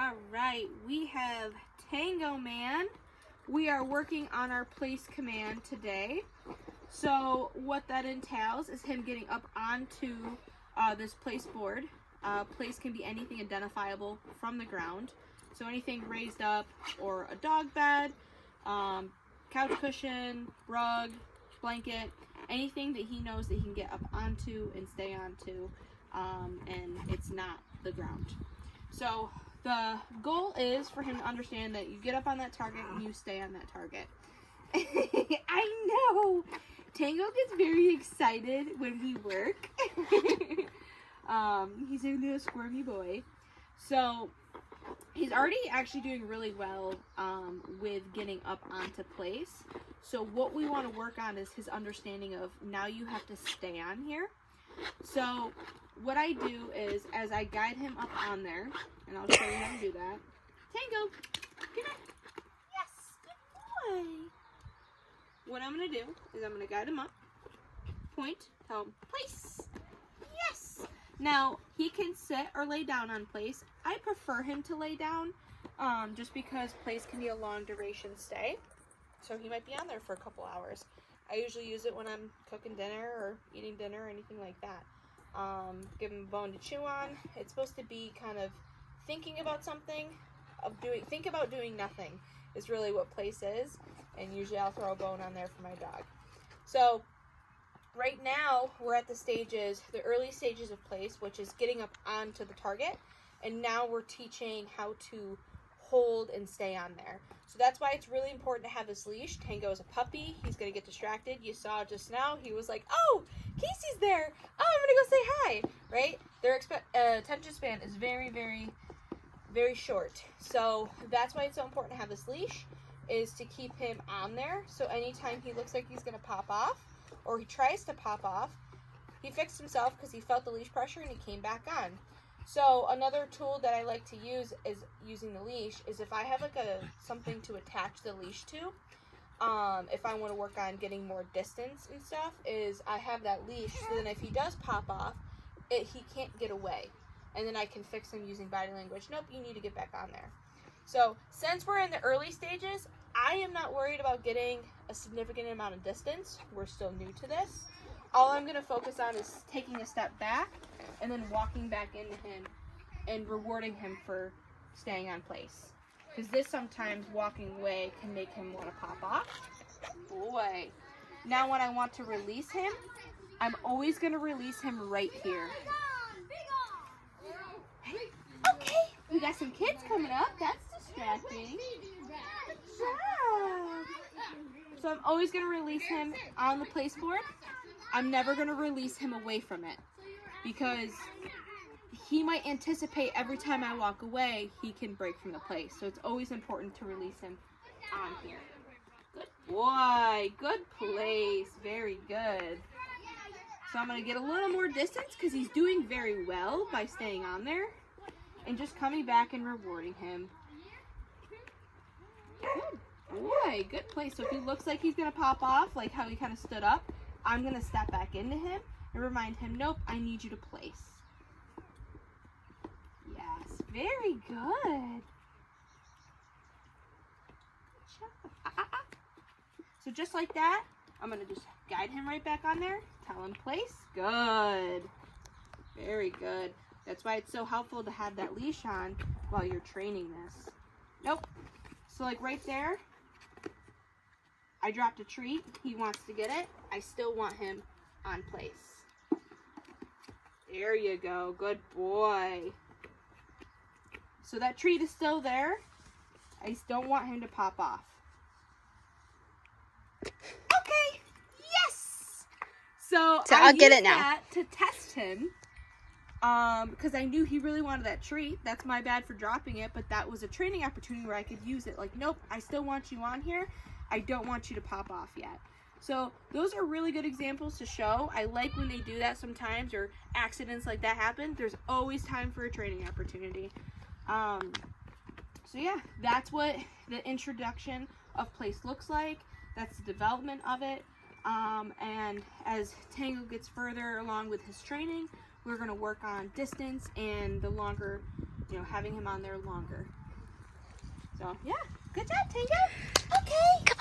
All right, we have Tango Man. We are working on our place command today. So what that entails is him getting up onto this place board. Place can be anything identifiable from the ground. So anything raised up, or a dog bed, couch cushion, rug, blanket, anything that he knows that he can get up onto and stay onto, and it's not the ground. So the goal is for him to understand that you get up on that target and you stay on that target. I know! Tango gets very excited when we work. He's a little squirmy boy. So he's already actually doing really well with getting up onto place. So what we want to work on is his understanding of, now you have to stay on here. So what I do is, as I guide him up on there, and I'll show you how to do that. Tango, get up. Yes, good boy. What I'm going to do is I'm going to guide him up, point, tell him, place. Yes. Now, he can sit or lay down on place. I prefer him to lay down, just because place can be a long duration stay. So he might be on there for a couple hours. I usually use it when I'm cooking dinner or eating dinner or anything like that. Give him a bone to chew on. It's supposed to be kind of thinking about something, think about doing nothing is really what place is. And usually I'll throw a bone on there for my dog. So right now we're at the early stages of place, which is getting up onto the target. And now we're teaching how to hold and stay on there. So that's why it's really important to have this leash. Tango is a puppy. He's going to get distracted. You saw just now, he was like, oh, Casey's there. Oh, I'm going to go say hi, right? Their attention span is very, very, very short. So that's why it's so important to have this leash, is to keep him on there. So anytime he looks like he's going to pop off, or he tries to pop off, he fixed himself because he felt the leash pressure and he came back on. So another tool that I like to use is using the leash is if I have like something to attach the leash to, if I want to work on getting more distance and stuff, is I have that leash, so then if he does pop off, he can't get away. And then I can fix him using body language. Nope, you need to get back on there. So since we're in the early stages, I am not worried about getting a significant amount of distance. We're still new to this. All I'm going to focus on is taking a step back and then walking back into him and rewarding him for staying on place. Because this sometimes walking away can make him want to pop off. Boy. Now when I want to release him, I'm always going to release him right here. Hey, okay, we got some kids coming up. That's distracting. Good job. So I'm always going to release him on the place board. I'm never going to release him away from it, because he might anticipate every time I walk away, he can break from the place. So it's always important to release him on here. Good boy. Good place. Very good. So I'm going to get a little more distance because he's doing very well by staying on there, and just coming back and rewarding him. Good boy. Good place. So if he looks like he's going to pop off, like how he kind of stood up, I'm going to step back into him and remind him, nope, I need you to place. Yes, very good. So just like that, I'm going to just guide him right back on there, tell him place. Good. Very good. That's why it's so helpful to have that leash on while you're training this. Nope. So like right there, I dropped a treat. He wants to get it. I still want him on place. There you go. Good boy. So that treat is still there. I just don't want him to pop off. Okay. Yes. So I'll get it now. That to test him. Because I knew he really wanted that treat. That's my bad for dropping it, but that was a training opportunity where I could use it. Like, nope, I still want you on here. I don't want you to pop off yet. So those are really good examples to show. I like when they do that sometimes, or accidents like that happen. There's always time for a training opportunity. So yeah, that's what the introduction of place looks like. That's the development of it. And as Tango gets further along with his training, we're going to work on distance and the longer, having him on there longer. So, yeah. Good job, Tango. Okay.